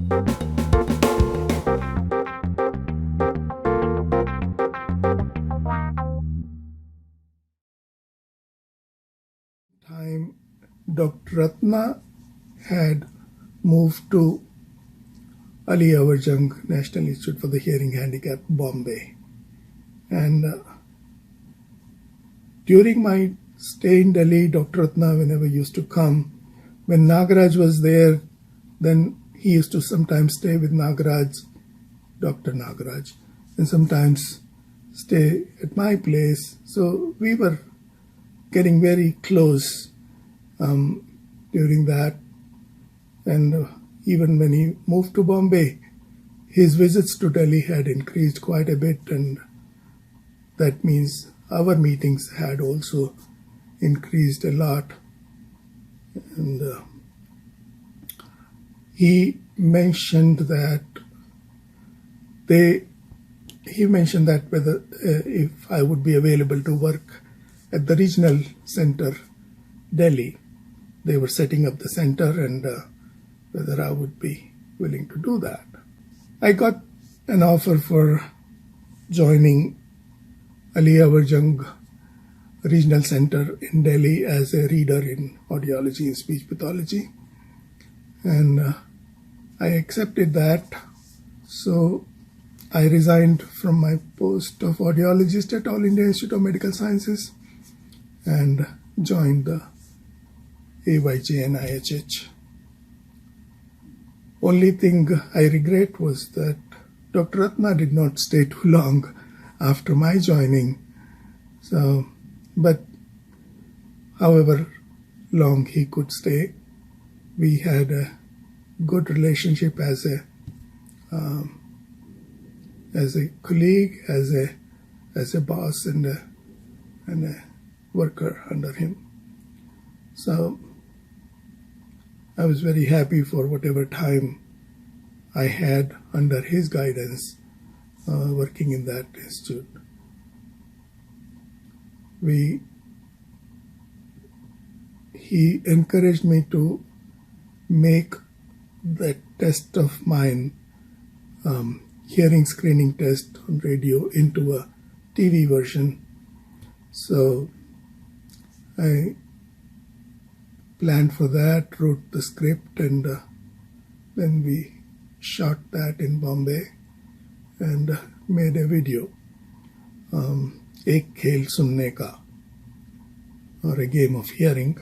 Time Dr. Ratna had moved to AYJNIHH National Institute for the Hearing Handicapped, Bombay. And during my stay in Delhi, Dr. Ratna, whenever used to come, when Nagaraj was there, then he used to sometimes stay with Nagaraj, Dr. Nagaraj, and sometimes stay at my place. So we were getting very close during that. And even when he moved to Bombay, his visits to Delhi had increased quite a bit, and that means our meetings had also increased a lot. And he mentioned that whether if I would be available to work at the regional center, Delhi. They were setting up the center, and whether I would be willing to do that. I got an offer for joining AYJNIHH Regional Center in Delhi as a reader in audiology and speech pathology, and I accepted that. So I resigned from my post of audiologist at All India Institute of Medical Sciences and joined the AYJNIHH. Only thing I regret was that Dr. Ratna did not stay too long after my joining. So, but however long he could stay, we had a good relationship as a colleague, as a boss, and a worker under him. So I was very happy for whatever time I had under his guidance working in that institute. He encouraged me to make that test of mine, hearing screening test on radio, into a TV version. So I planned for that, wrote the script, and then we shot that in Bombay and made a video, Ek Khel Sunne Ka, or a game of hearing.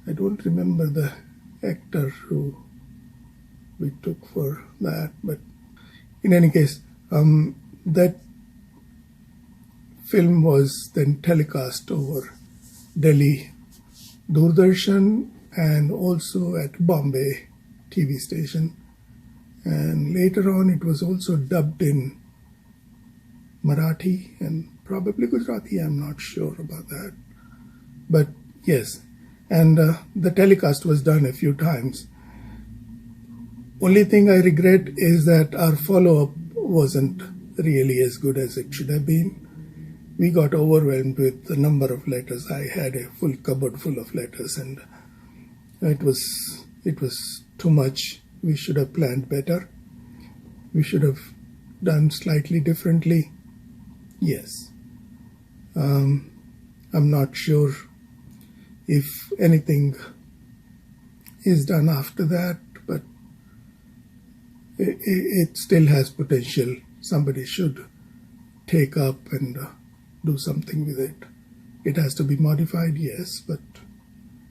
I don't remember the actor who we took for that, but in any case, that film was then telecast over Delhi Doordarshan and also at Bombay TV station. And later on it was also dubbed in Marathi and probably Gujarati, I'm not sure about that. But yes, and the telecast was done a few times. Only thing I regret is that our follow-up wasn't really as good as it should have been. We got overwhelmed with the number of letters. I had a full cupboard full of letters, and it was too much. We should have planned better. We should have done slightly differently. Yes. I'm not sure if anything is done after that, but it still has potential. Somebody should take up and do something with it. It has to be modified, yes, but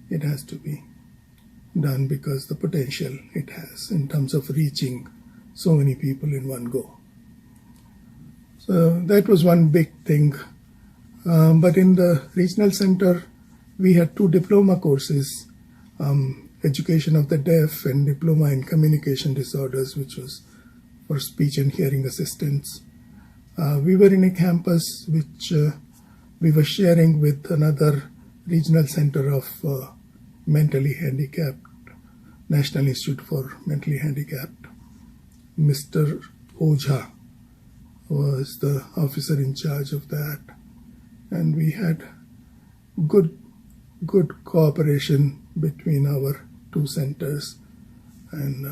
it has to be done because the potential it has in terms of reaching so many people in one go. So that was one big thing. But in the regional center, we had 2 diploma courses, Education of the Deaf and Diploma in Communication Disorders, which was for speech and hearing assistants. We were in a campus which we were sharing with another regional center of mentally handicapped, National Institute for Mentally Handicapped. Mr. Ojha was the officer in charge of that, and we had good cooperation between our 2 centers, and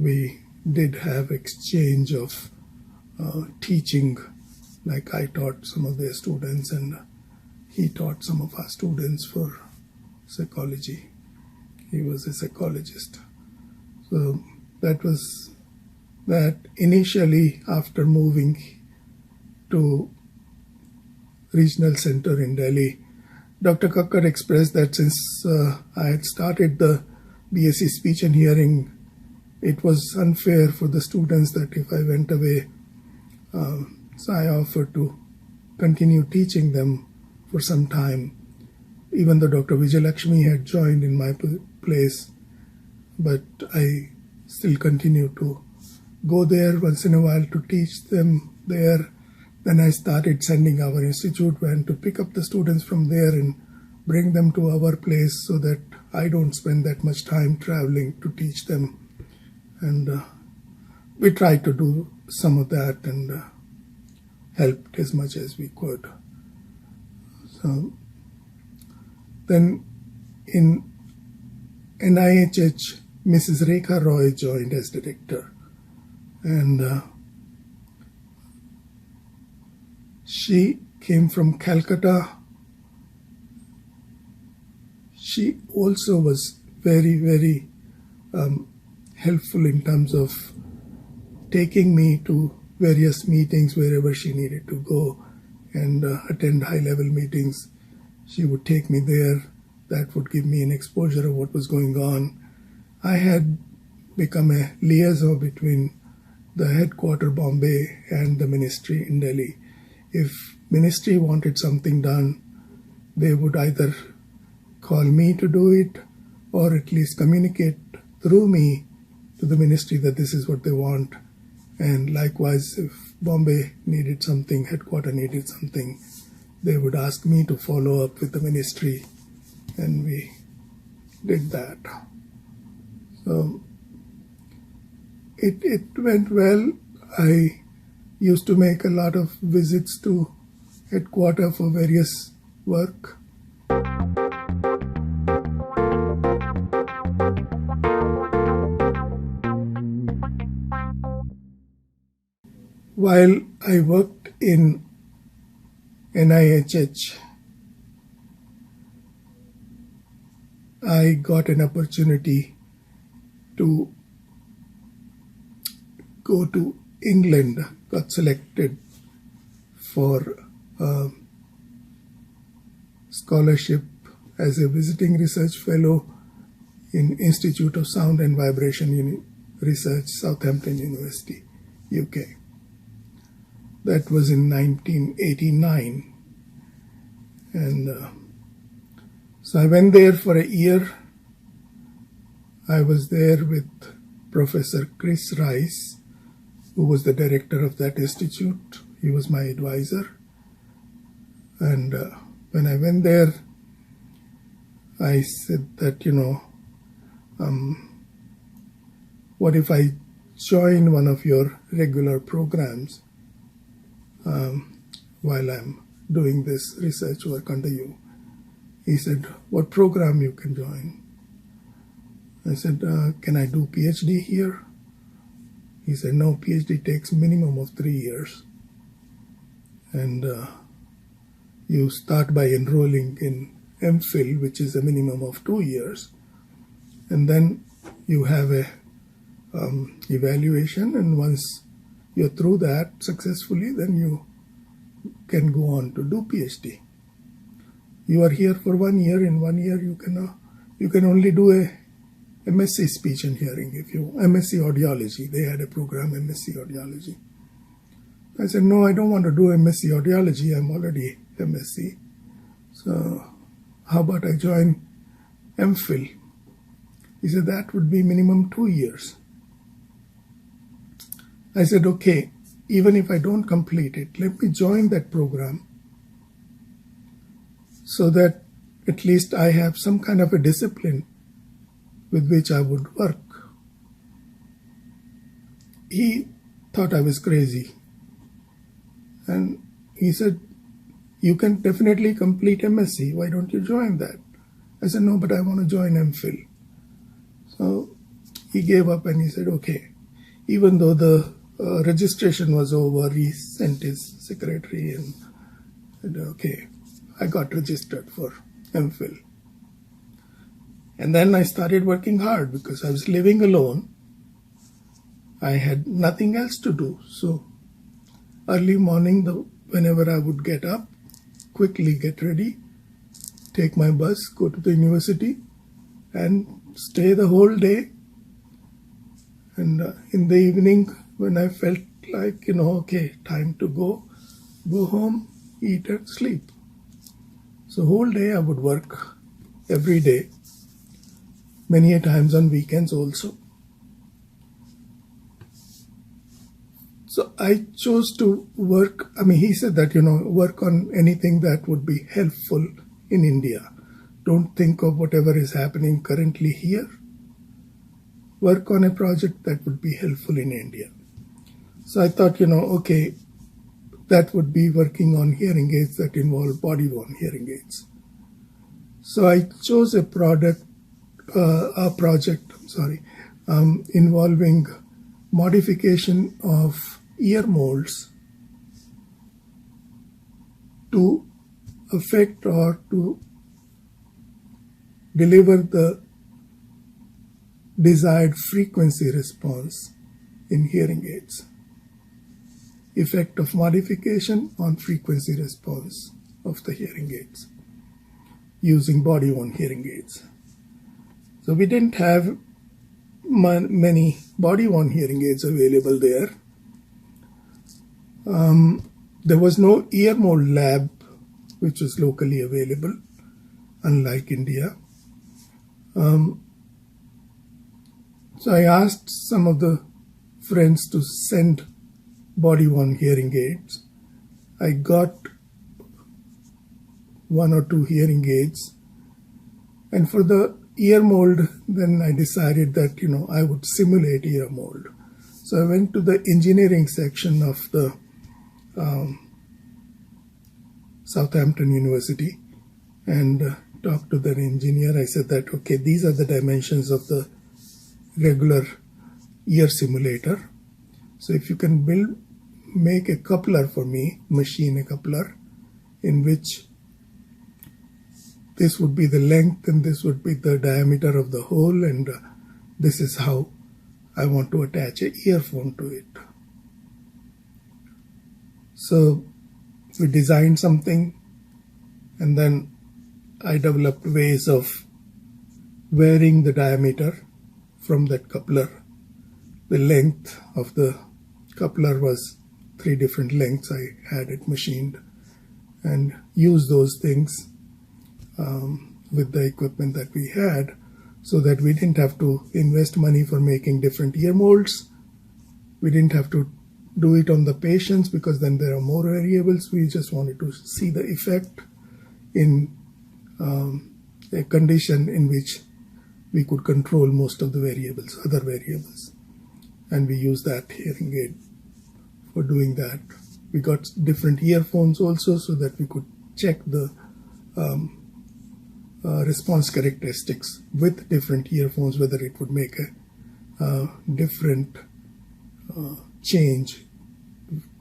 we did have exchange of teaching, like I taught some of their students and he taught some of our students for psychology. He was a psychologist. So that was that. Initially, after moving to regional center in Delhi, Dr. Kakkar expressed that since I had started the BSc Speech and Hearing, it was unfair for the students that if I went away, so I offered to continue teaching them for some time, even though Dr. Vijayalakshmi had joined in my place, but I still continued to go there once in a while to teach them there. Then I started sending our institute van to pick up the students from there and bring them to our place so that I don't spend that much time traveling to teach them. And we tried to do some of that and helped as much as we could. So then in NIHH, Mrs. Rekha Roy joined as director, and she came from Calcutta. She also was very, very helpful in terms of taking me to various meetings wherever she needed to go and attend high-level meetings. She would take me there. That would give me an exposure of what was going on. I had become a liaison between the headquarters Bombay and the ministry in Delhi. If ministry wanted something done, they would either call me to do it or at least communicate through me to the ministry that this is what they want. And likewise, if Bombay needed something, headquarters needed something, they would ask me to follow up with the ministry, and we did that. So it went well. I used to make a lot of visits to headquarters for various work. While I worked in NIHH, I got an opportunity to go to England, got selected for a scholarship as a visiting research fellow in Institute of Sound and Vibration Research, Southampton University, UK. That was in 1989. And so I went there for a year. I was there with Professor Chris Rice, who was the director of that institute. He was my advisor. And when I went there, I said that, what if I join one of your regular programs while I'm doing this research work under you? He said, what program you can join? I said, can I do PhD here? He said, no, PhD takes minimum of 3 years. And you start by enrolling in MPhil, which is a minimum of 2 years. And then you have a evaluation, and once you're through that successfully, then you can go on to do PhD. You are here for 1 year. In 1 year, you can only do a MSc Speech and Hearing. MSc Audiology, they had a program, MSc Audiology. I said, no, I don't want to do MSc Audiology. I'm already MSc. So how about I join MPhil? He said, that would be minimum 2 years. I said, okay, even if I don't complete it, let me join that program so that at least I have some kind of a discipline with which I would work. He thought I was crazy. And he said, you can definitely complete MSc. Why don't you join that? I said, no, but I want to join MPhil. So he gave up and he said, okay, even though the registration was over, he sent his secretary and said, okay, I got registered for MPhil. And then I started working hard because I was living alone. I had nothing else to do. So early morning, whenever I would get up, quickly get ready, take my bus, go to the university, and stay the whole day. And in the evening, when I felt like, okay, time to go home, eat and sleep. So whole day I would work every day, many a times on weekends also. So I chose to work, he said that, work on anything that would be helpful in India. Don't think of whatever is happening currently here. Work on a project that would be helpful in India. So I thought, okay, that would be working on hearing aids that involve body-worn hearing aids. So I chose a project involving modification of ear molds to affect or to deliver the desired frequency response in hearing aids. Effect of modification on frequency response of the hearing aids using body-worn hearing aids. So we didn't have many body-worn hearing aids available there. There was no ear mold lab which was locally available, unlike India. So I asked some of the friends to send body-worn hearing aids. I got 1 or 2 hearing aids. And for the ear mold, then I decided that, I would simulate ear mold. So I went to the engineering section of the Southampton University and talked to the engineer. I said that, okay, these are the dimensions of the regular ear simulator. So if you can make a coupler for me, machine a coupler, in which this would be the length and this would be the diameter of the hole, and this is how I want to attach an earphone to it. So we designed something, and then I developed ways of varying the diameter from that coupler. The length of the coupler was 3 different lengths. I had it machined and used those things with the equipment that we had, so that we didn't have to invest money for making different ear molds. We didn't have to do it on the patients because then there are more variables. We just wanted to see the effect in a condition in which we could control most of the variables, other variables. And we used that hearing aid for doing that. We got different earphones also so that we could check the response characteristics with different earphones, whether it would make a different change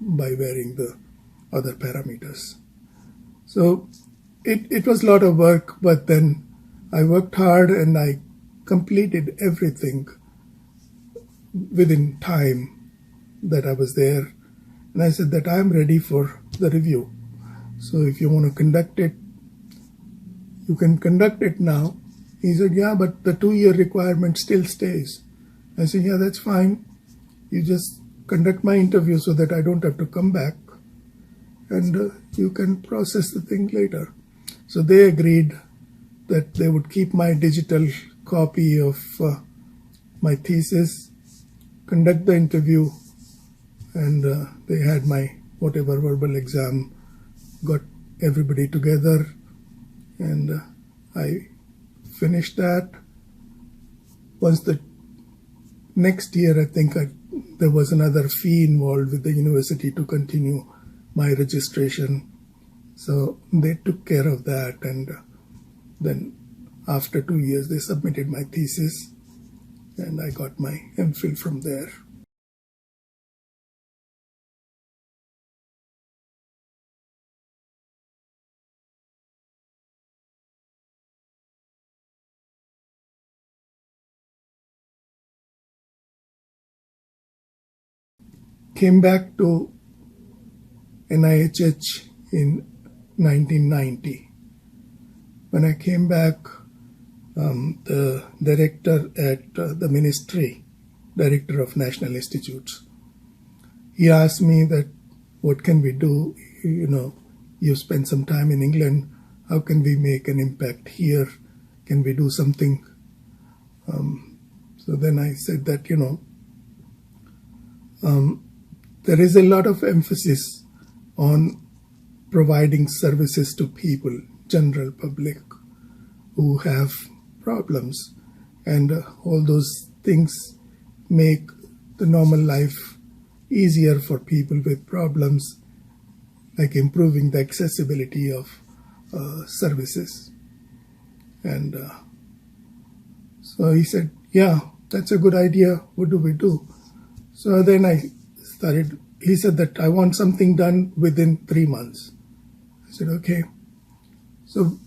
by varying the other parameters. So it was a lot of work, but then I worked hard and I completed everything within time that I was there. And I said that I'm ready for the review. So if you want to conduct it, you can conduct it now. He said, yeah, but the 2-year requirement still stays. I said, yeah, that's fine. You just conduct my interview so that I don't have to come back, and you can process the thing later. So they agreed that they would keep my digital copy of my thesis, conduct the interview, and they had my whatever verbal exam, got everybody together, and I finished that. Once the next year, I think there was another fee involved with the university to continue my registration. So they took care of that, and then after 2 years, they submitted my thesis, and I got my MPhil from there. came back to NIHH in 1990. When I came back, the director at the ministry, director of National Institutes, he asked me that, what can we do? You know, you spent some time in England. How can we make an impact here? Can we do something? So then I said that, you know, there is a lot of emphasis on providing services to people, general public, who have problems, and all those things make the normal life easier for people with problems, like improving the accessibility of services. And so he said, yeah, that's a good idea. What do we do? So then he said that I want something done within 3 months. I said, okay. So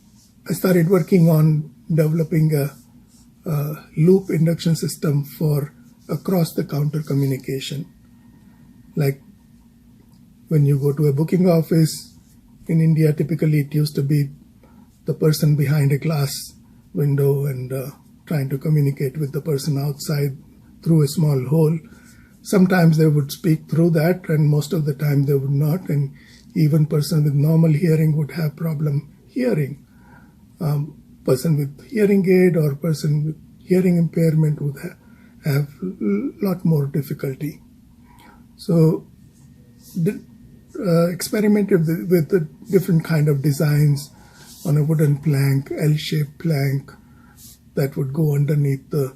I started working on developing a loop induction system for across-the-counter communication. Like when you go to a booking office in India, typically it used to be the person behind a glass window and trying to communicate with the person outside through a small hole. Sometimes they would speak through that, and most of the time they would not, and even person with normal hearing would have problem hearing. Person with hearing aid or person with hearing impairment would have a lot more difficulty. So experimented with the different kind of designs on a wooden plank, L-shaped plank that would go underneath the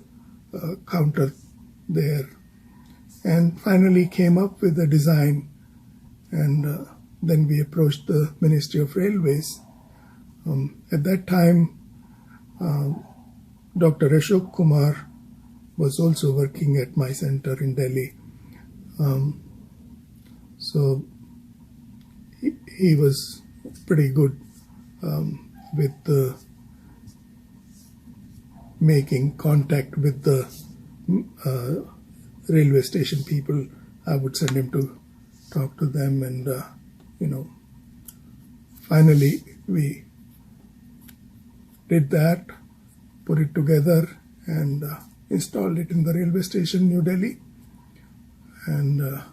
counter there, and finally came up with a design. And then we approached the Ministry of Railways. At that time, Dr. Ashok Kumar was also working at my center in Delhi. So he was pretty good with making contact with the railway station people. I would send him to talk to them, and finally we did that, put it together, and installed it in the railway station, New Delhi. And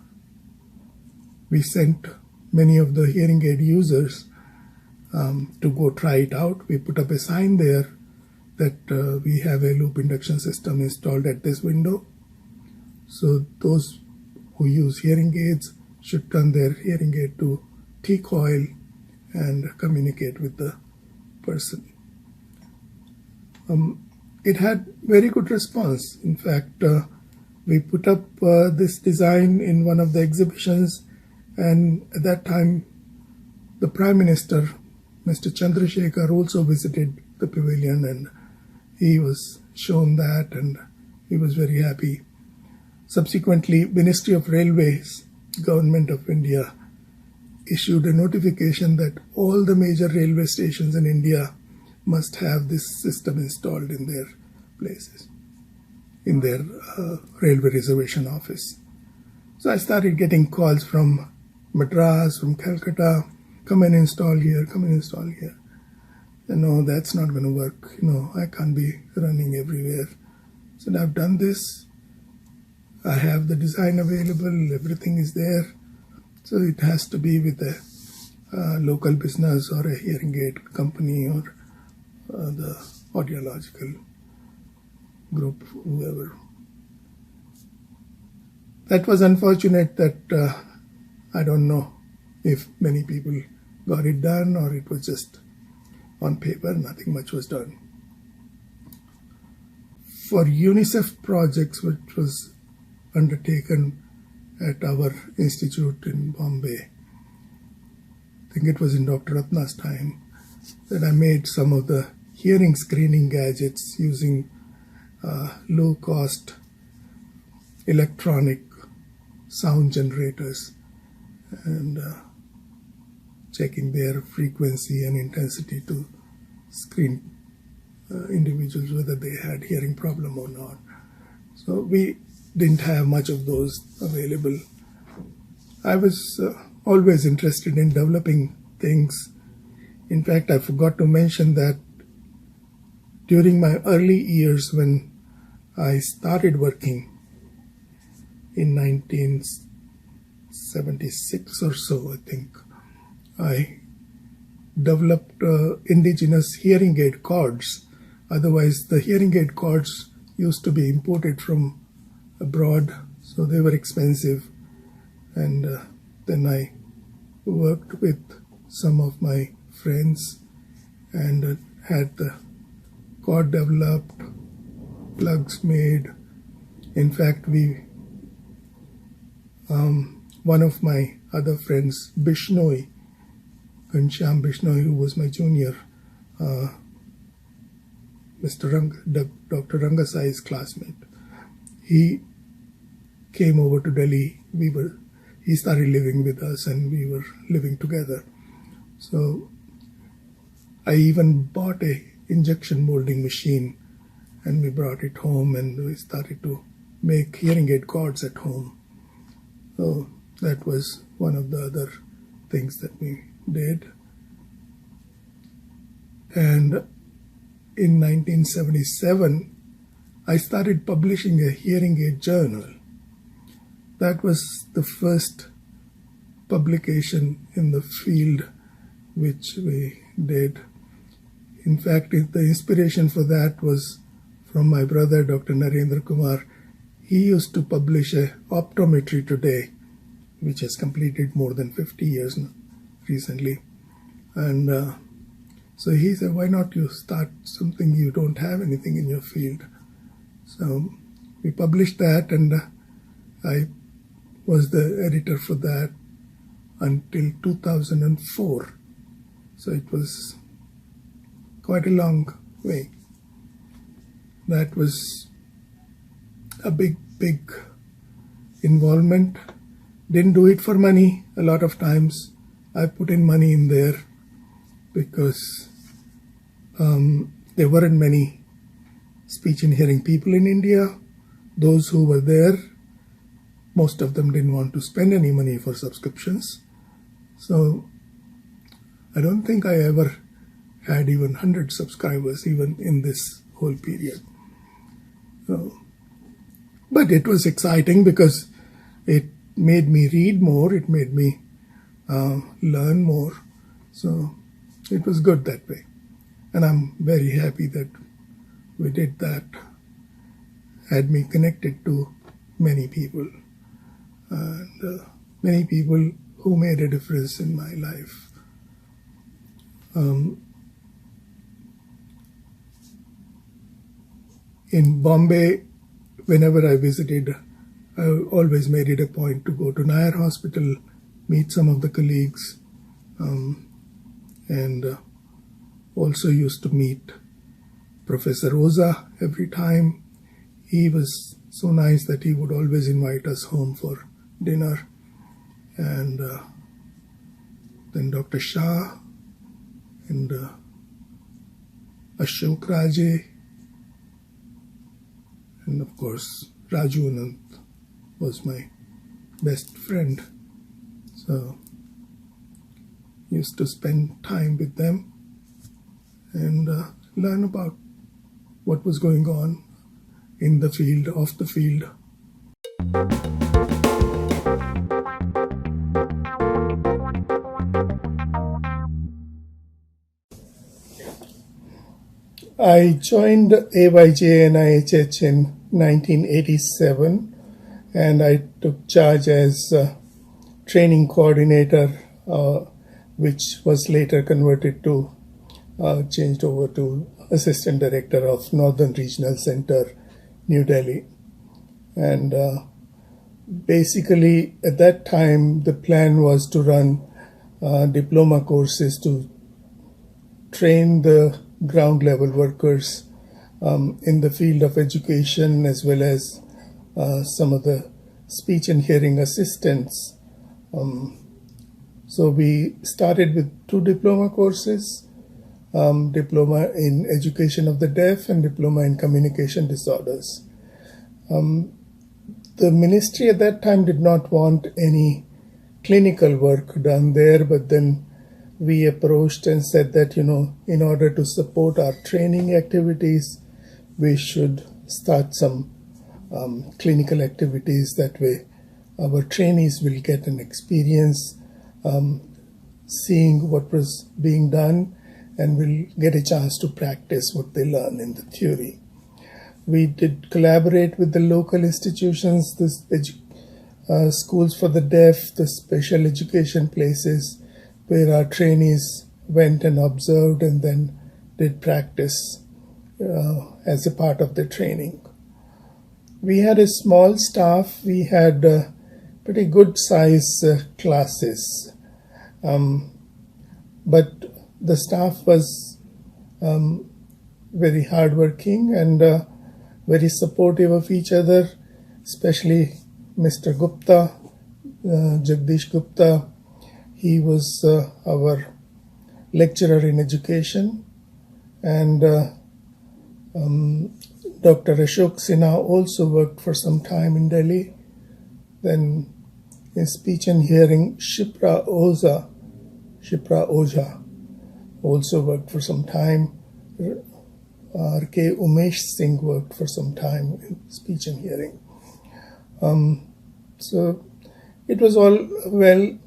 we sent many of the hearing aid users to go try it out. We put up a sign there that we have a loop induction system installed at this window. So those who use hearing aids should turn their hearing aid to T-coil and communicate with the person. It had very good response. In fact, we put up this design in one of the exhibitions, and at that time the Prime Minister, Mr. Chandrasekhar, also visited the pavilion, and he was shown that, and he was very happy. Subsequently, Ministry of Railways, Government of India, issued a notification that all the major railway stations in India must have this system installed in their places, in their railway reservation office. So I started getting calls from Madras, from Calcutta, come and install here, come and install here. No, that's not going to work. I can't be running everywhere. So I've done this. I have the design available, everything is there. So it has to be with a local business or a hearing aid company or the audiological group, whoever. That was unfortunate that I don't know if many people got it done or it was just on paper, nothing much was done. For UNICEF projects, which was undertaken at our institute in Bombay, I think it was in Dr. Ratna's time, that I made some of the hearing screening gadgets using low-cost electronic sound generators and checking their frequency and intensity to screen individuals whether they had hearing problem or not. So we didn't have much of those available, I was always interested in developing things. In fact, I forgot to mention that during my early years when I started working in 1976 or so, I think, I developed indigenous hearing aid cords. Otherwise, the hearing aid cords used to be imported from abroad, so they were expensive. And then I worked with some of my friends and had the cord developed, plugs made. In fact, one of my other friends, Bishnoi, Ghanshyam Bishnoi, who was my junior, Dr. Rangasai's classmate, he came over to Delhi. He started living with us and we were living together. So I even bought a injection molding machine and we brought it home and we started to make hearing aid cords at home. So that was one of the other things that we did. And in 1977, I started publishing a hearing aid journal. That was the first publication in the field which we did. In fact, the inspiration for that was from my brother, Dr. Narendra Kumar. He used to publish a Optometry Today, which has completed more than 50 years recently. And so he said, why not you start something, you don't have anything in your field. So we published that, and I was the editor for that until 2004. So it was quite a long way. That was a big involvement. Didn't do it for money. A lot of times I put in money in there because there weren't many speech and hearing people in India. Those who were there, most of them didn't want to spend any money for subscriptions. So I don't think I ever had even 100 subscribers, even in this whole period. But it was exciting because it made me read more, it made me learn more. So it was good that way. And I'm very happy that we did that. Had me connected to many people. And many people who made a difference in my life. In Bombay, whenever I visited, I always made it a point to go to Nair Hospital, meet some of the colleagues, and also used to meet Professor Oza every time. He was so nice that he would always invite us home for dinner. And then Dr. Shah and Ashok Raje, and of course Raju Anant was my best friend. So used to spend time with them and learn about what was going on in the field, off the field. I joined AYJNIHH in 1987 and I took charge as training coordinator, which was later converted to, changed over to assistant director of Northern Regional Center, New Delhi. And basically at that time the plan was to run diploma courses to train the ground level workers in the field of education, as well as some of the speech and hearing assistants. So we started with 2 diploma courses, diploma in education of the deaf and diploma in communication disorders. The ministry at that time did not want any clinical work done there, but then we approached and said that, in order to support our training activities, we should start some clinical activities. That way our trainees will get an experience seeing what was being done, and will get a chance to practice what they learn in the theory. We did collaborate with the local institutions, the schools for the deaf, the special education places, where our trainees went and observed and then did practice as a part of the training. We had a small staff. We had pretty good size classes, but the staff was very hardworking and very supportive of each other, especially Mr. Gupta, Jagdish Gupta. He was our lecturer in education, and Dr. Ashok Sinha also worked for some time in Delhi. Then in speech and hearing, Shipra Ojha also worked for some time. R.K. Umesh Singh worked for some time in speech and hearing. So it was all well.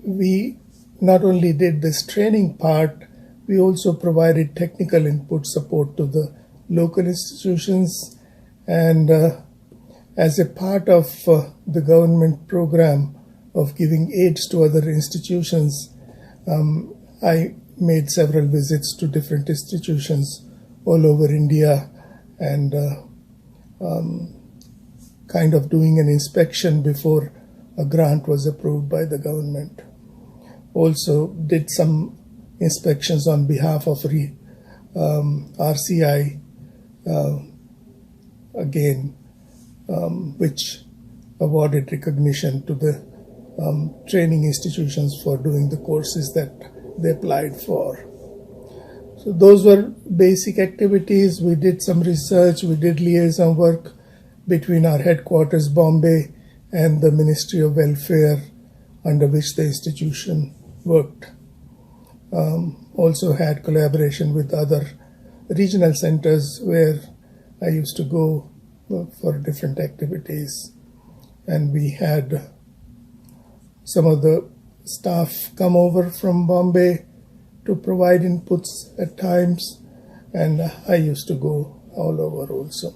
We not only did this training part, we also provided technical input support to the local institutions, and as a part of the government program of giving aids to other institutions, I made several visits to different institutions all over India, and kind of doing an inspection before a grant was approved by the government. Also did some inspections on behalf of RCI, again, which awarded recognition to the training institutions for doing the courses that they applied for. So those were basic activities. We did some research. We did liaison work between our headquarters, Bombay, and the Ministry of Welfare, under which the institution worked. Also had collaboration with other regional centers where I used to go for different activities. And we had some of the staff come over from Bombay to provide inputs at times, and I used to go all over also.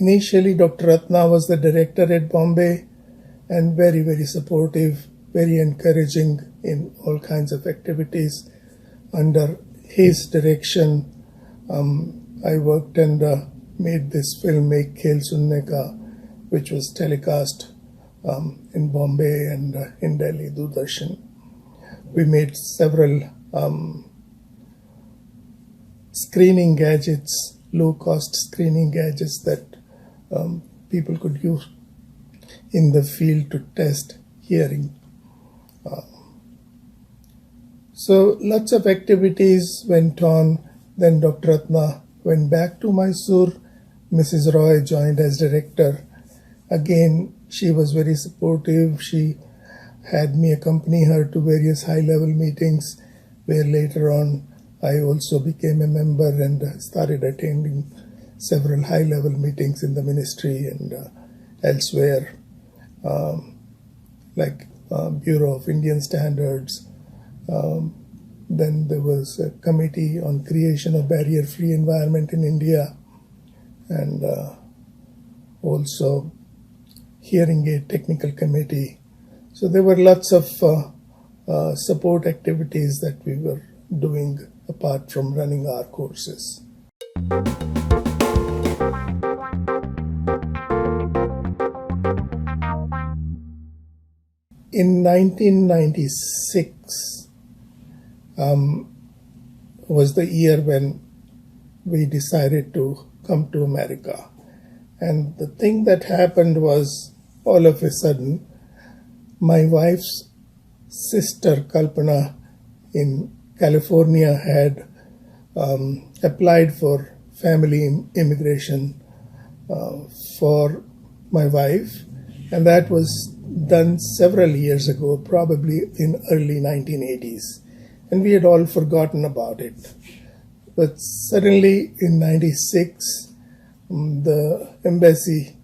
Initially, Dr. Ratna was the director at Bombay, and very, very supportive, very encouraging in all kinds of activities. Under his direction, I worked and made this film, MPhil Sunne Ka, which was telecast in Bombay and in Delhi, Doordarshan. We made several screening gadgets, low-cost screening gadgets that people could use in the field to test hearing. So lots of activities went on. Then Dr. Ratna went back to Mysore. Mrs. Roy joined as director. Again, she was very supportive. She had me accompany her to various high-level meetings, where later on I also became a member and started attending several high-level meetings in the ministry and elsewhere, like Bureau of Indian Standards. Then there was a committee on creation of barrier-free environment in India, and also hearing aid technical committee. So there were lots of support activities that we were doing apart from running our courses. In 1996 was the year when we decided to come to America. And the thing that happened was, all of a sudden, my wife's sister, Kalpana, in California had applied for family immigration for my wife, and that was done several years ago, probably in early 1980s, and we had all forgotten about it. But suddenly in 96, the embassy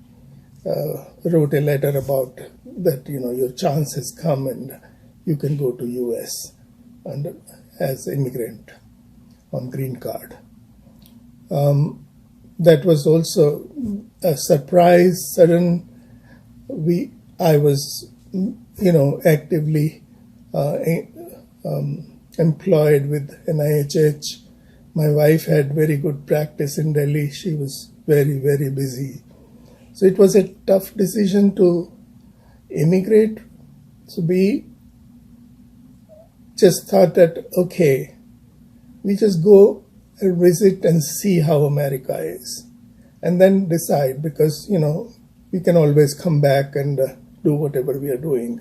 wrote a letter about that, your chance has come and you can go to US and as immigrant on green card. That was also a surprise, sudden. I was, actively employed with AYJNIHH. My wife had very good practice in Delhi. She was very, very busy. So it was a tough decision to immigrate. So we just thought that, okay, we just go and visit and see how America is. And then decide, because, we can always come back and do whatever we are doing.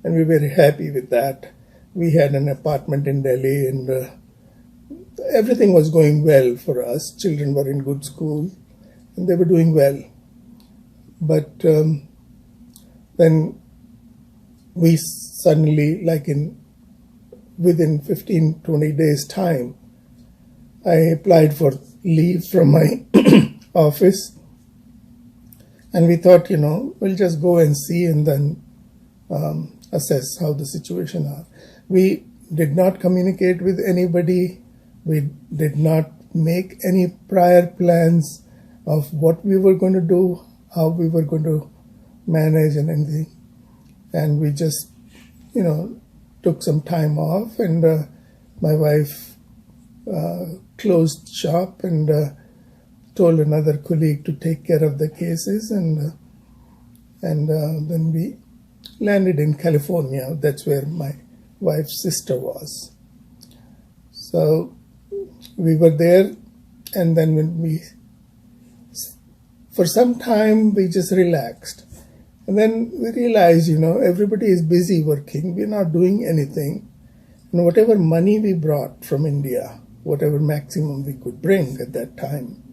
And we were very happy with that. We had an apartment in Delhi and everything was going well for us. Children were in good school and they were doing well. But then we suddenly, within 15, 20 days time, I applied for leave from my office. And we thought, we'll just go and see and then assess how the situation are. We did not communicate with anybody. We did not make any prior plans of what we were going to do, how we were going to manage and anything. And we just, took some time off, and my wife closed shop and told another colleague to take care of the cases, and then we landed in California. That's where my wife's sister was. So we were there, and then for some time we just relaxed. And then we realized, everybody is busy working. We're not doing anything. And whatever money we brought from India, whatever maximum we could bring at that time,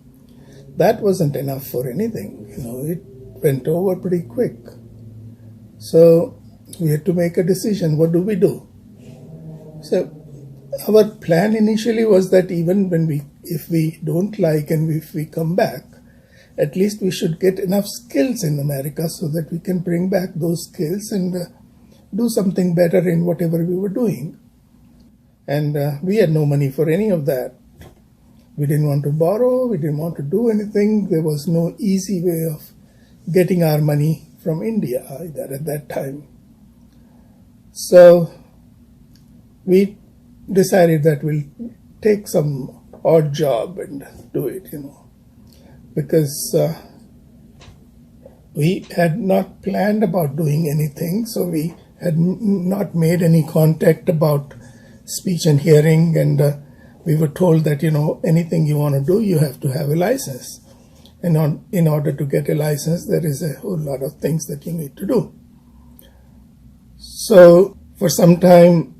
that wasn't enough for anything. It went over pretty quick. So we had to make a decision. What do we do? So our plan initially was that even if we don't like and if we come back, at least we should get enough skills in America so that we can bring back those skills and do something better in whatever we were doing. And we had no money for any of that. We didn't want to borrow. We didn't want to do anything. There was no easy way of getting our money from India either at that time. So we decided that we'll take some odd job and do it, because we had not planned about doing anything. So we had not made any contact about speech and hearing, and we were told that, anything you want to do, you have to have a license. And in order to get a license, there is a whole lot of things that you need to do. So for some time,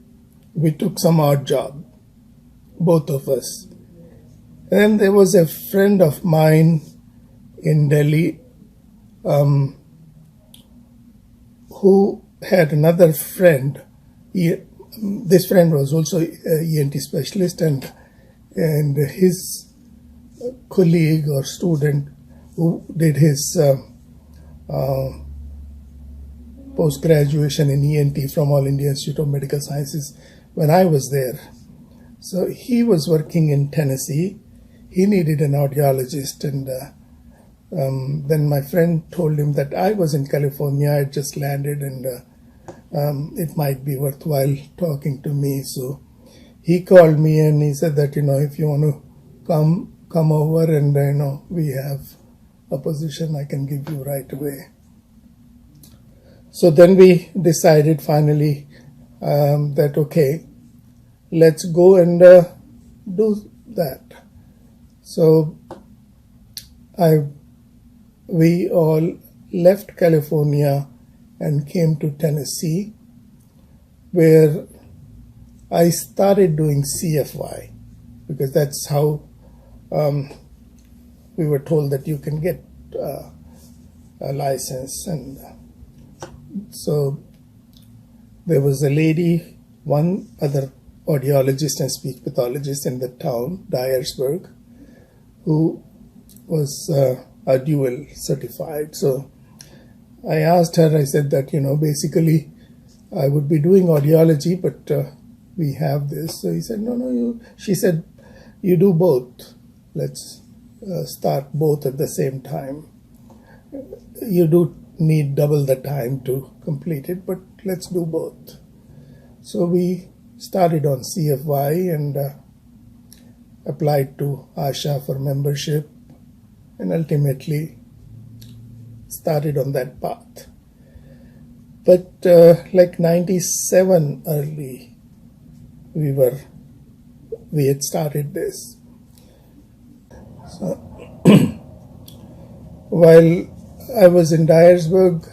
we took some odd job, both of us. And then there was a friend of mine in Delhi who had another friend. This friend was also an ENT specialist, and his colleague or student who did his post-graduation in ENT from All India Institute of Medical Sciences when I was there. So he was working in Tennessee. He needed an audiologist, and then my friend told him that I was in California. I just landed, and it might be worthwhile talking to me. So he called me and he said that, if you want to come over, and we have a position I can give you right away. So then we decided finally that, okay, let's go and do that. So we all left California and came to Tennessee, where I started doing CFY, because that's how we were told that you can get a license. And So there was a lady, one other audiologist and speech pathologist in the town, Dyersburg, who was a dual certified. So I asked her, I said that, basically I would be doing audiology, but we have this. So he said, she said, you do both. Let's start both at the same time. You do need double the time to complete it, but let's do both. So we started on CFY and applied to ASHA for membership, and ultimately started on that path. But like 97 early, we had started this. So while I was in Dyersburg,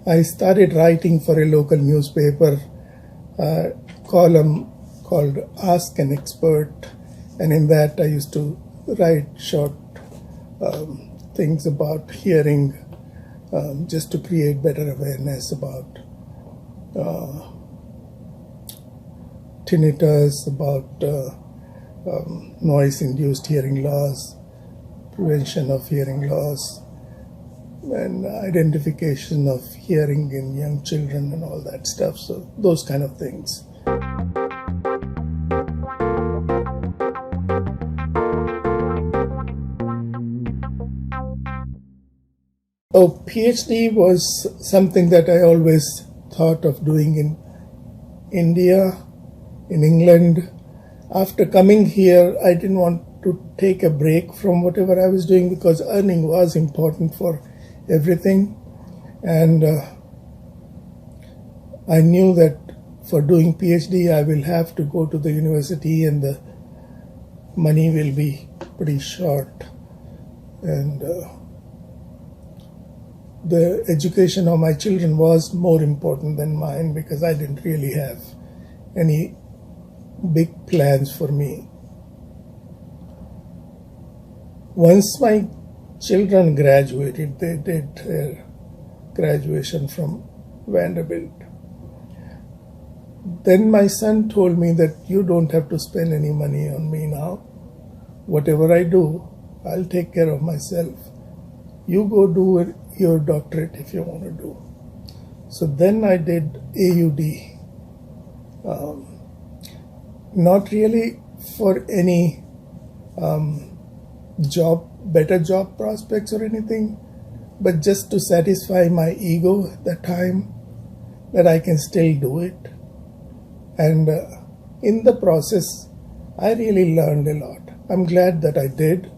I started writing for a local newspaper column called Ask an Expert, and in that I used to write short things about hearing, just to create better awareness about tinnitus, about noise-induced hearing loss, prevention of hearing loss, and identification of hearing in young children and all that stuff. So those kind of things. Oh, PhD was something that I always thought of doing in India, in England. After coming here, I didn't want to take a break from whatever I was doing because earning was important for everything. And I knew that for doing PhD, I will have to go to the university and the money will be pretty short. And the education of my children was more important than mine because I didn't really have any big plans for me. Once my children graduated, they did their graduation from Vanderbilt. Then my son told me that you don't have to spend any money on me now. Whatever I do, I'll take care of myself. You go do your doctorate if you want to do. So then I did AUD. Not really for any better job prospects or anything, but just to satisfy my ego at that time that I can still do it. And in the process, I really learned a lot. I'm glad that I did.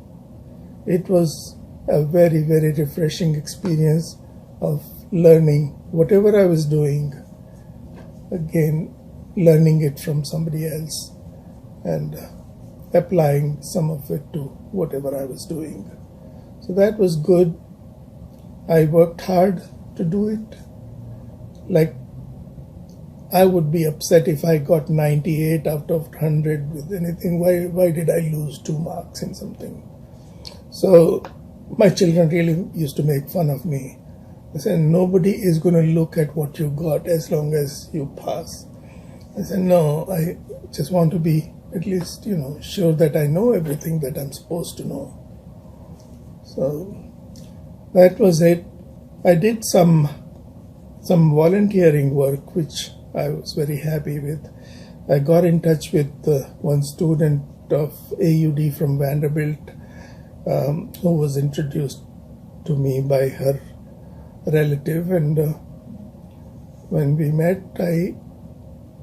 It was a very, very refreshing experience of learning whatever I was doing, again, learning it from somebody else and applying some of it to whatever I was doing. So that was good. I worked hard to do it. Like, I would be upset if I got 98 out of 100 with anything. Why did I lose 2 marks in something? So my children really used to make fun of me. They said, nobody is going to look at what you got as long as you pass. I said, no, I just want to be at least, sure that I know everything that I'm supposed to know. So that was it. I did some volunteering work, which I was very happy with. I got in touch with one student of AUD from Vanderbilt, who was introduced to me by her relative, and when we met, I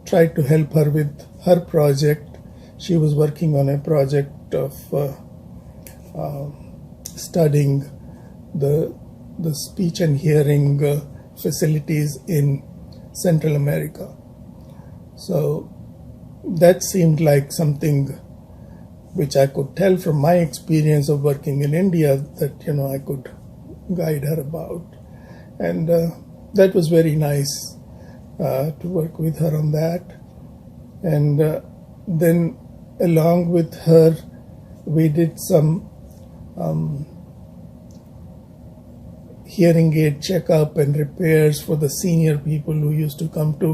tried to help her with her project. She was working on a project of studying the speech and hearing facilities in Central America. So that seemed like something which I could tell from my experience of working in India that, I could guide her about. And that was very nice to work with her on that. And then along with her, we did some hearing aid checkup and repairs for the senior people who used to come to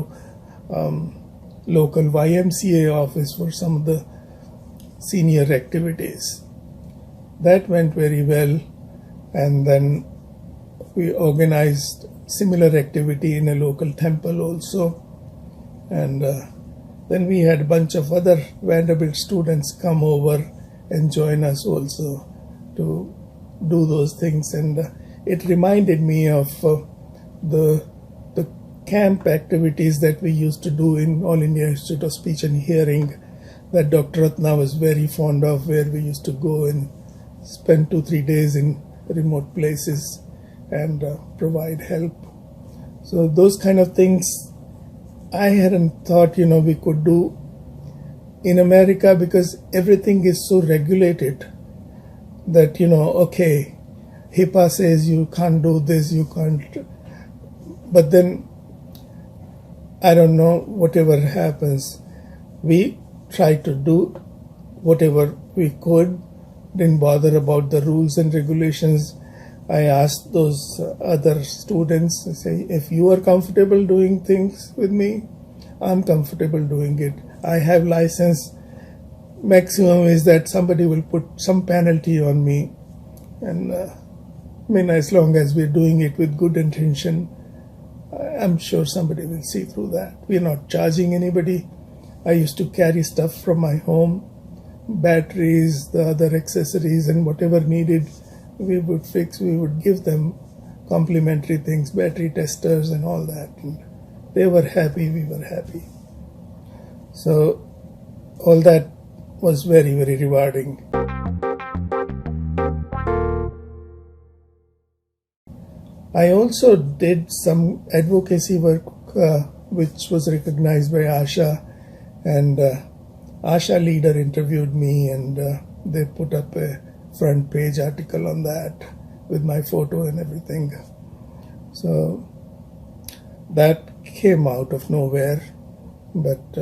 local YMCA office for some of the senior activities. That went very well, and then we organized similar activity in a local temple also, and then we had a bunch of other Vanderbilt students come over and join us also to do those things, and it reminded me of the camp activities that we used to do in All India Institute of Speech and Hearing that Dr. Ratna was very fond of, where we used to go and spend 2-3 days in remote places and provide help. So those kind of things I hadn't thought we could do in America, because everything is so regulated that okay, HIPAA says you can't do this, you can't, but then I don't know, whatever happens, we try to do whatever we could, didn't bother about the rules and regulations. I asked those other students, I say, if you are comfortable doing things with me, I'm comfortable doing it. I have license. Maximum is that somebody will put some penalty on me. And as long as we're doing it with good intention, I'm sure somebody will see through that. We're not charging anybody. I used to carry stuff from my home, batteries, the other accessories, and whatever needed, we would fix. We would give them complimentary things, battery testers and all that. And they were happy, we were happy. So all that was very, very rewarding. I also did some advocacy work which was recognized by ASHA, and ASHA leader interviewed me, and they put up a front page article on that with my photo and everything. So that came out of nowhere, but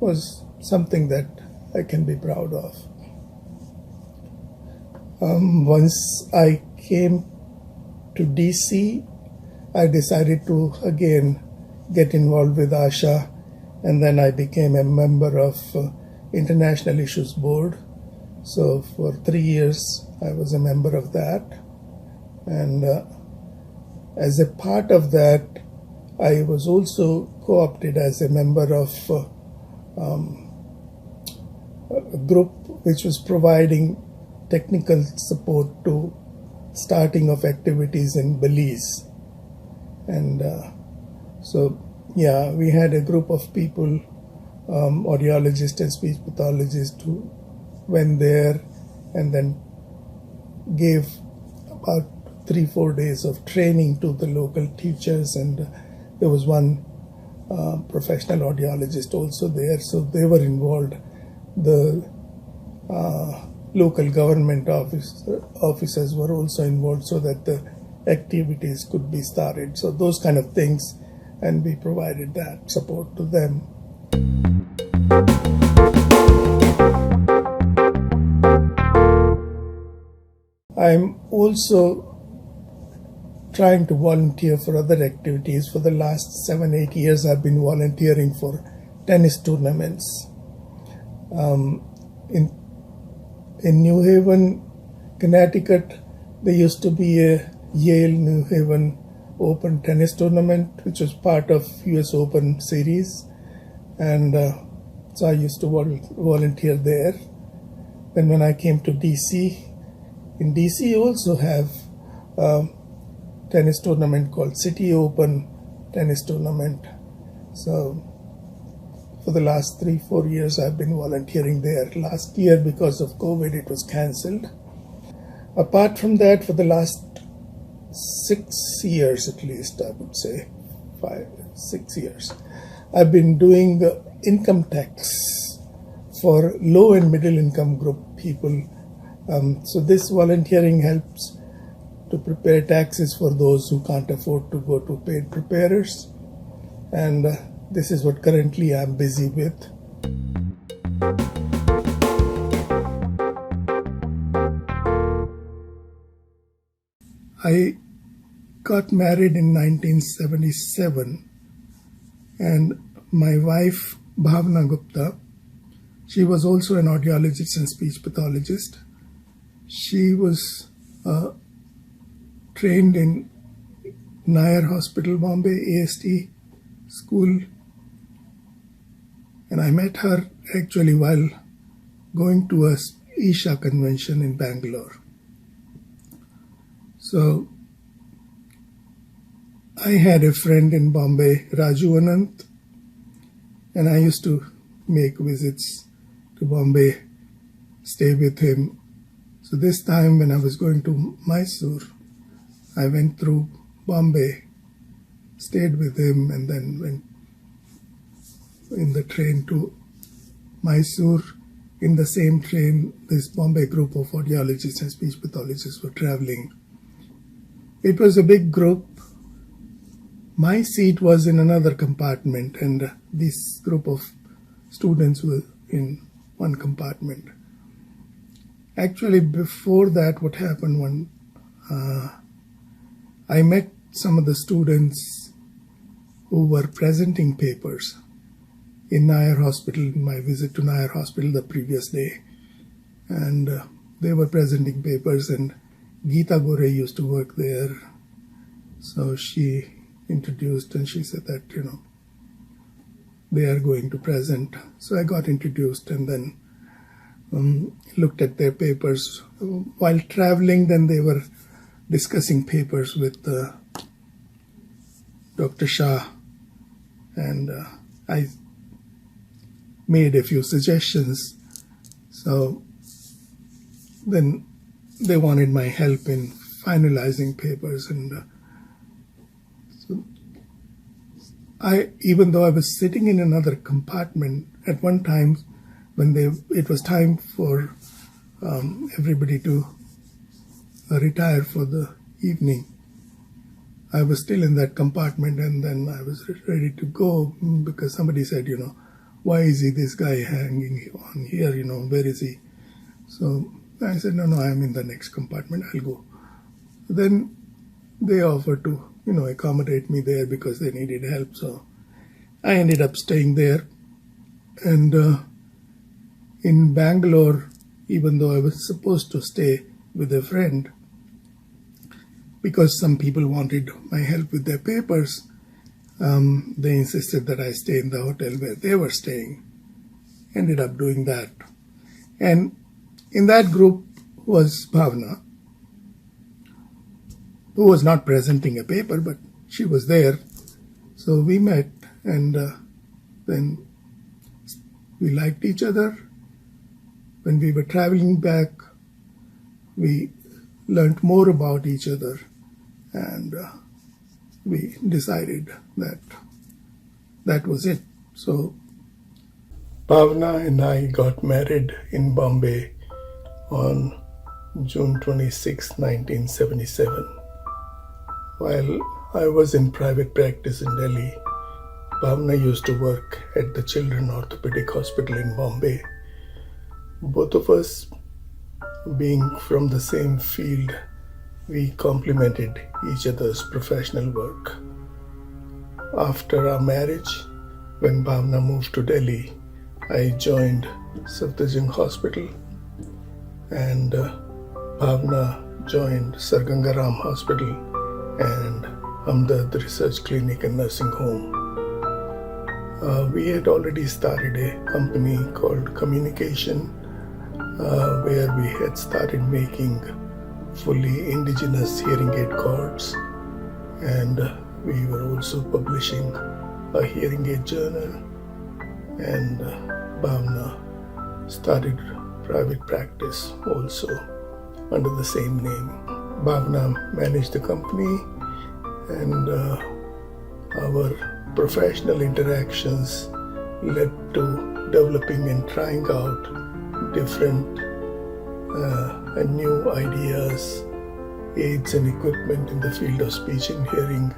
was something that I can be proud of. Once I came to DC, I decided to again get involved with ASHA, and then I became a member of International Issues Board. So for 3 years I was a member of that, and as a part of that I was also co-opted as a member of a group which was providing technical support to starting of activities in Belize. And so we had a group of people, audiologists and speech pathologists, who went there and then gave about 3-4 days of training to the local teachers, and there was one professional audiologist also there, so they were involved. The local government officers were also involved so that the activities could be started. So those kind of things, and we provided that support to them. I'm also trying to volunteer for other activities. For the last 7-8 years, I've been volunteering for tennis tournaments. In New Haven, Connecticut, there used to be a Yale-New Haven Open tennis tournament, which was part of US Open series, and so I used to volunteer there. Then when I came to DC, in DC you also have a tennis tournament called City Open Tennis Tournament. So for the last 3-4 years I've been volunteering there. Last year, because of COVID, it was cancelled. Apart from that, for the last 6 years at least, I would say 5-6 years, I've been doing income tax for low and middle income group people. So this volunteering helps to prepare taxes for those who can't afford to go to paid preparers, and this is what currently I'm busy with. I got married in 1977, and my wife, Bhavna Gupta, she was also an audiologist and speech pathologist. She was trained in Nair Hospital, Bombay, AST school. And I met her actually while going to a Isha convention in Bangalore. So I had a friend in Bombay, Raju Anant, and I used to make visits to Bombay, stay with him. So this time when I was going to Mysore, I went through Bombay, stayed with him, and then went in the train to Mysore. In the same train, this Bombay group of audiologists and speech pathologists were traveling. It was a big group. My seat was in another compartment, and this group of students were in one compartment. Actually, before that, what happened when I met some of the students who were presenting papers in Nair Hospital, in my visit to Nair Hospital the previous day. And they were presenting papers, and Geeta Gore used to work there. So she introduced, and she said that, they are going to present. So I got introduced and then looked at their papers. While traveling, then they were discussing papers with Dr. Shah, and I made a few suggestions. So then they wanted my help in finalizing papers, and so even though I was sitting in another compartment at one time when it was time for everybody to retire for the evening, I was still in that compartment, and then I was ready to go because somebody said, why is this guy hanging on here, where is he? So I said, no, I'm in the next compartment, I'll go. Then they offered to, accommodate me there because they needed help. So I ended up staying there. And in Bangalore, even though I was supposed to stay with a friend, because some people wanted my help with their papers, they insisted that I stay in the hotel where they were staying. Ended up doing that. And in that group was Bhavna, who was not presenting a paper, but she was there. So we met, and then we liked each other. When we were traveling back, we learned more about each other, and we decided that that was it. So Bhavna and I got married in Bombay on June 26, 1977. While I was in private practice in Delhi, Bhavna used to work at the Children's Orthopedic Hospital in Bombay. Both of us, being from the same field, we complemented each other's professional work. After our marriage, when Bhavna moved to Delhi, I joined Satyendra Hospital, and Bhavna joined Sir Gangaram Hospital and Hamdard Research Clinic and Nursing Home. We had already started a company called Communication, where we had started making fully indigenous hearing aid cords, and we were also publishing a hearing aid journal, and Bhavna started private practice also under the same name. Bhavna managed the company, and our professional interactions led to developing and trying out different and new ideas, aids and equipment in the field of speech and hearing,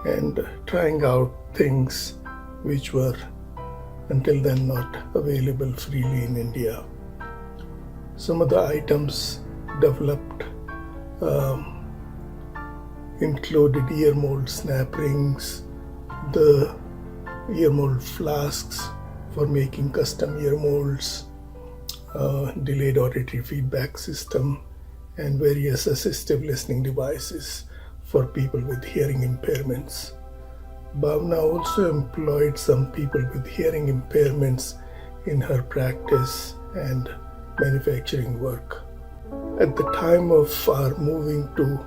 and trying out things which were until then not available freely in India. Some of the items developed included ear mold snap rings, the ear mold flasks for making custom ear molds, delayed auditory feedback system, and various assistive listening devices for people with hearing impairments. Bhavna also employed some people with hearing impairments in her practice and manufacturing work. At the time of our moving to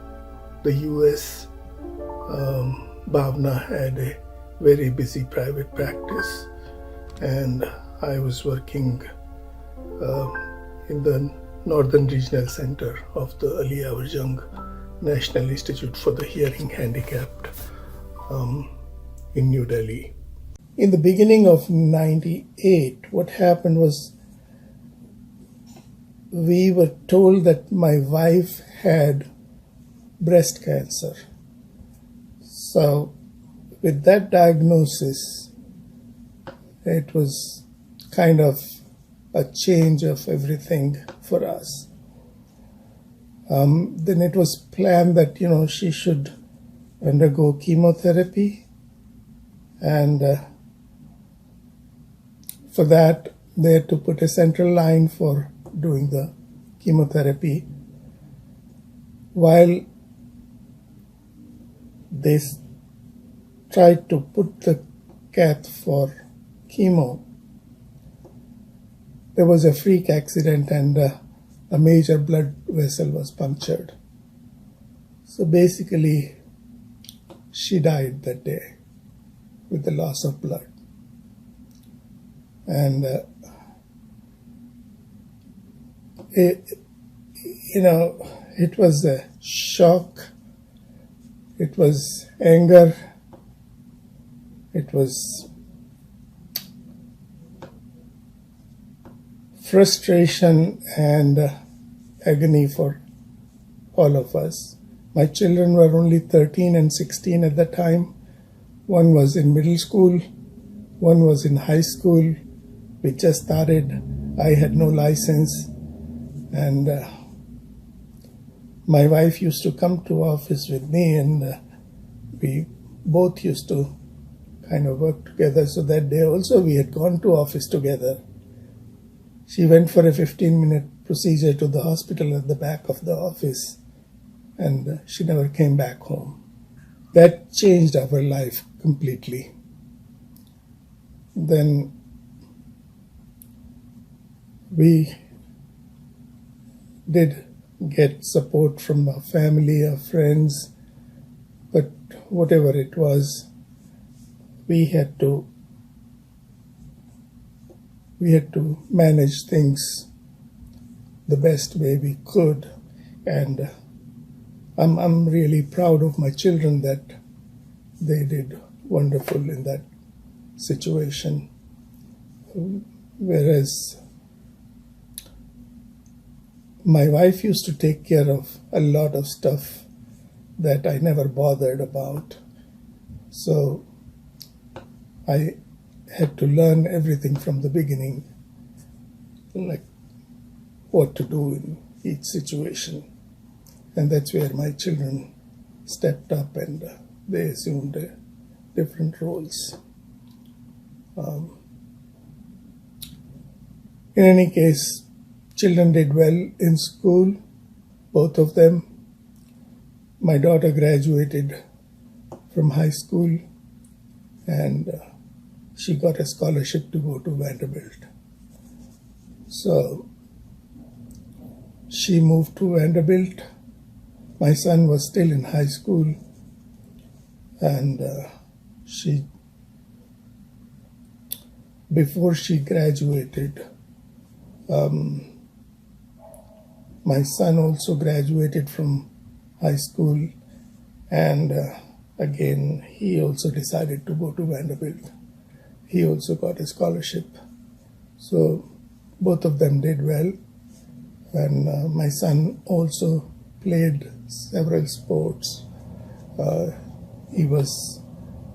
the US, Bhavna had a very busy private practice, and I was working in the Northern Regional Center of the AYJNIHH National Institute for the Hearing Handicapped in New Delhi. In the beginning of '98, what happened was we were told that my wife had breast cancer. So with that diagnosis, it was kind of a change of everything for us. Then it was planned that, she should undergo chemotherapy, and for that they had to put a central line for doing the chemotherapy. While they tried to put the cath for chemo, there was a freak accident and a major blood vessel was punctured. So basically, she died that day with the loss of blood. And it was a shock, it was anger, it was frustration and agony for all of us. My children were only 13 and 16 at the time. One was in middle school, one was in high school. We just started. I had no license, and my wife used to come to office with me, and we both used to kind of work together. So that day also we had gone to office together. She went for a 15-minute procedure to the hospital at the back of the office, and she never came back home. That changed our life completely. Then we did get support from our family, our friends, but whatever it was, we had to manage things the best way we could. And I'm really proud of my children that they did wonderful in that situation. Whereas my wife used to take care of a lot of stuff that I never bothered about. So I had to learn everything from the beginning, like what to do in each situation. And that's where my children stepped up and they assumed different roles. In any case, children did well in school, both of them. My daughter graduated from high school, and she got a scholarship to go to Vanderbilt. So she moved to Vanderbilt. My son was still in high school, and before she graduated, my son also graduated from high school, and again he also decided to go to Vanderbilt. He also got a scholarship. So both of them did well, and my son also played several sports. He was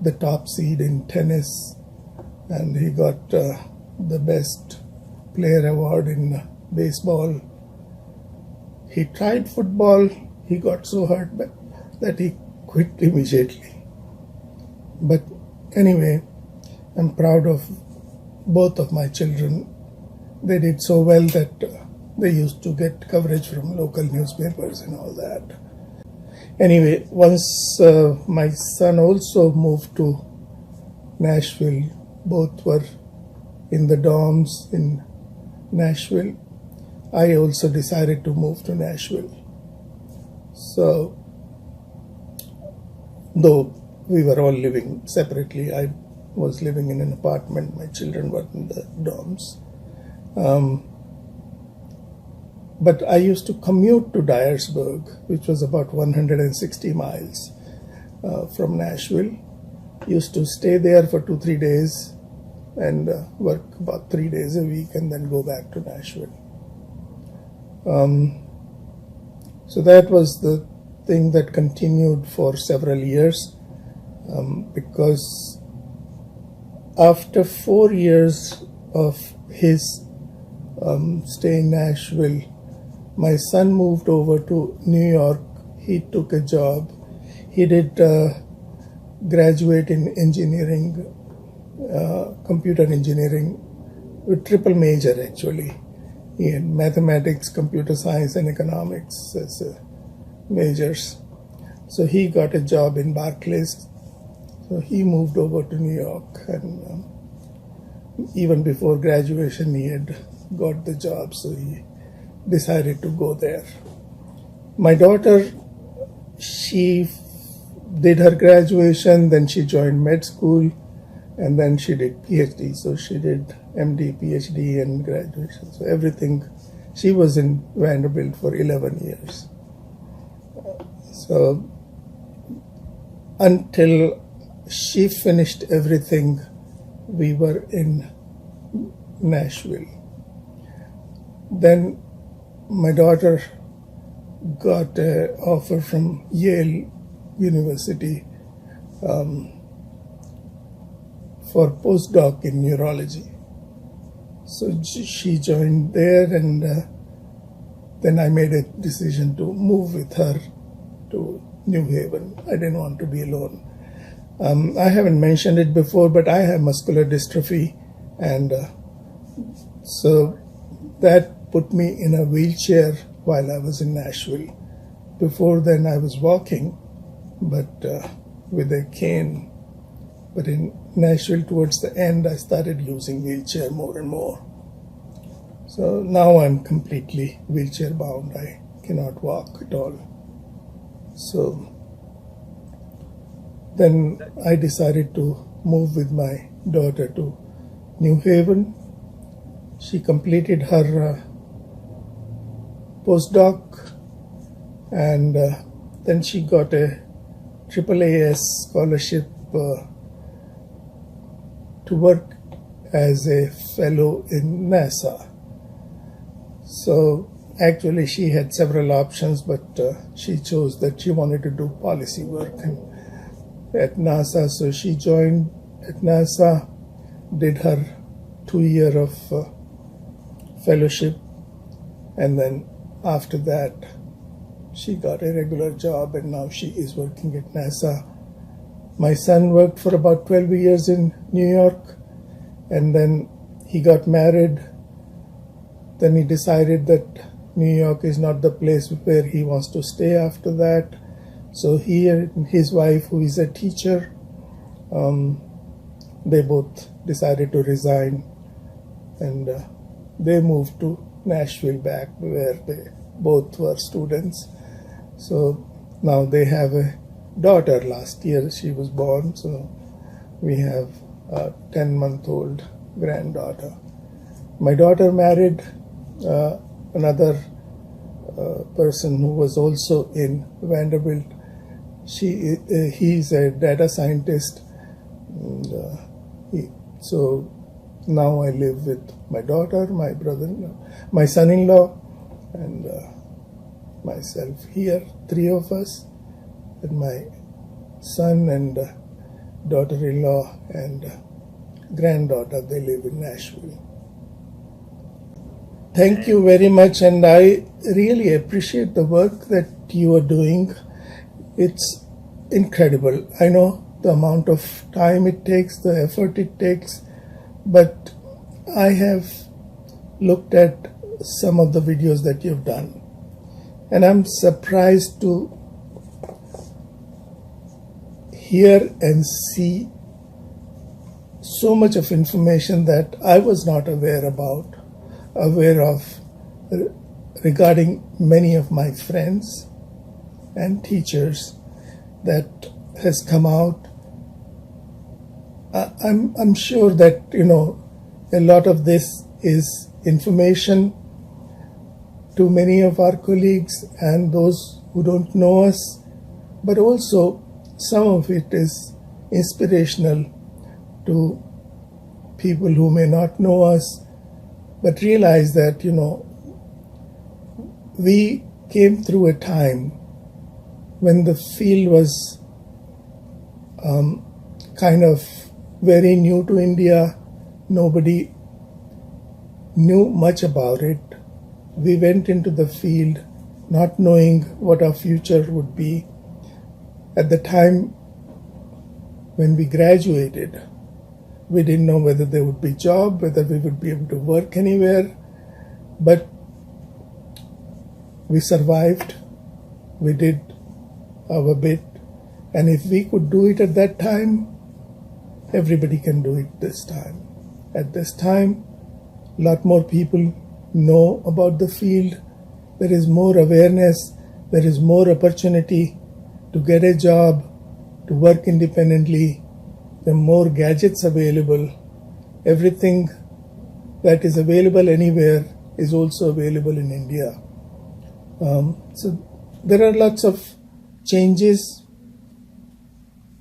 the top seed in tennis, and he got the best player award in baseball. He tried football. He got so hurt that he quit immediately. But anyway, I'm proud of both of my children. They did so well that they used to get coverage from local newspapers and all that. Anyway, once my son also moved to Nashville, both were in the dorms in Nashville. I also decided to move to Nashville. So, though we were all living separately, I was living in an apartment, my children were in the dorms. But I used to commute to Dyersburg, which was about 160 miles from Nashville. Used to stay there for 2-3 days and work about 3 days a week and then go back to Nashville. So that was the thing that continued for several years, because after 4 years of his stay in Nashville, my son moved over to New York. He took a job. He did graduate in engineering, computer engineering, with triple major actually. He had mathematics, computer science, and economics as majors. So he got a job in Barclays. So he moved over to New York, and even before graduation he had got the job, so he decided to go there. My daughter, she did her graduation, then she joined med school, and then she did PhD. So she did MD, PhD, and graduation. So everything, she was in Vanderbilt for 11 years. So until she finished everything, we were in Nashville. Then my daughter got an offer from Yale University for postdoc in neurology. So she joined there, and then I made a decision to move with her to New Haven. I didn't want to be alone. I haven't mentioned it before, but I have muscular dystrophy, and so that put me in a wheelchair while I was in Nashville. Before then I was walking, but with a cane. But in Nashville, towards the end, I started using wheelchair more and more. So now I'm completely wheelchair bound. I cannot walk at all. So then I decided to move with my daughter to New Haven. She completed her postdoc, and then she got a AAAS scholarship to work as a fellow in NASA. So actually she had several options, but she chose that she wanted to do policy work at NASA. So she joined at NASA, did her 2 year of fellowship, and then after that she got a regular job, and now she is working at NASA. My son worked for about 12 years in New York, and then he got married. Then he decided that New York is not the place where he wants to stay after that. So he and his wife, who is a teacher, they both decided to resign, and they moved to Nashville back where they both were students. So now they have a daughter. Last year she was born, so we have a 10-month-old granddaughter. My daughter married another person who was also in Vanderbilt. He's a data scientist, and so now I live with my daughter, my brother-in-law, my son-in-law, and myself here, 3 of us, and my son and daughter-in-law and granddaughter. They live in Nashville. Thank you very much, and I really appreciate the work that you are doing. It's incredible. I know the amount of time it takes, the effort it takes, but I have looked at some of the videos that you've done, and I'm surprised to hear and see so much of information that I was not aware of regarding many of my friends and teachers that has come out. I'm sure that, a lot of this is information to many of our colleagues and those who don't know us, but also some of it is inspirational to people who may not know us, but realize that, we came through a time when the field was kind of very new to India. Nobody knew much about it. We went into the field not knowing what our future would be. At the time when we graduated, we didn't know whether there would be a job, whether we would be able to work anywhere, but we survived. We did our bit, and if we could do it at that time, everybody can do it this time. At this time, a lot more people know about the field. There is more awareness. There is more opportunity to get a job, to work independently. There are more gadgets available. Everything that is available anywhere is also available in India. So there are lots of changes,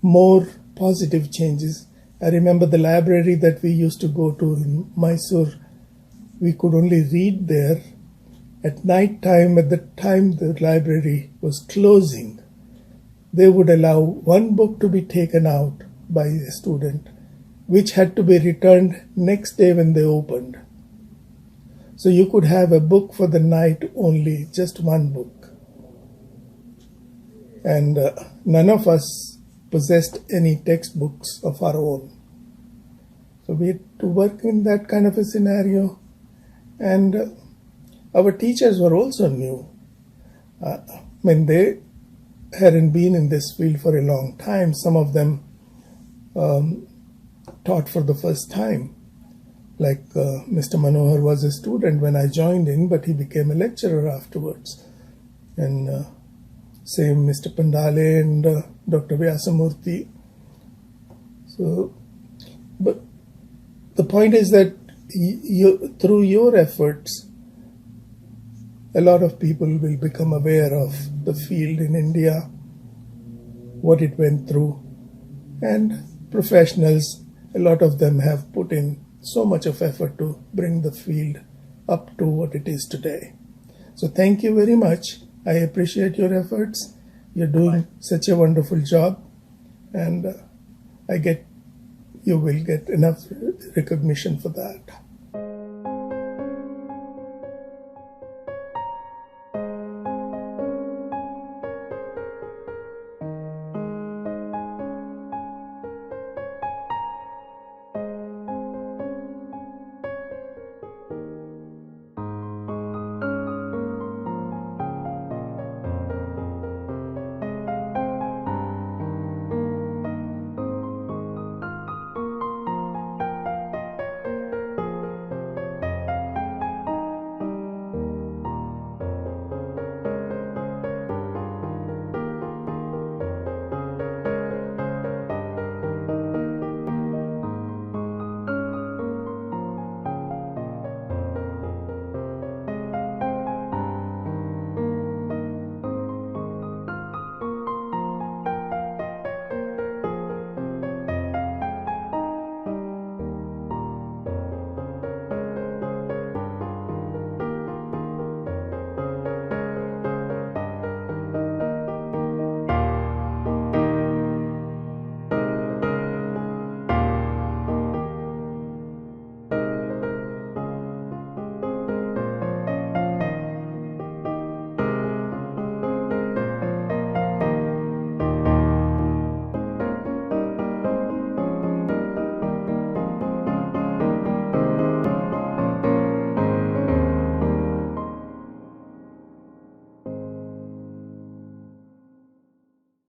more positive changes. I remember the library that we used to go to in Mysore. We could only read there at night time. At the time the library was closing, they would allow one book to be taken out by a student, which had to be returned next day when they opened. So you could have a book for the night only, just one book. And none of us possessed any textbooks of our own. So we had to work in that kind of a scenario. And our teachers were also new. They hadn't been in this field for a long time. Some of them taught for the first time. Like Mr. Manohar was a student when I joined in, but he became a lecturer afterwards. And same Mr. Pandale and Dr. Vyasamurthy. So, but the point is that through your efforts, a lot of people will become aware of the field in India, what it went through, and professionals, a lot of them have put in so much of effort to bring the field up to what it is today. So thank you very much. I appreciate your efforts. You're doing such a wonderful job, and you will get enough recognition for that.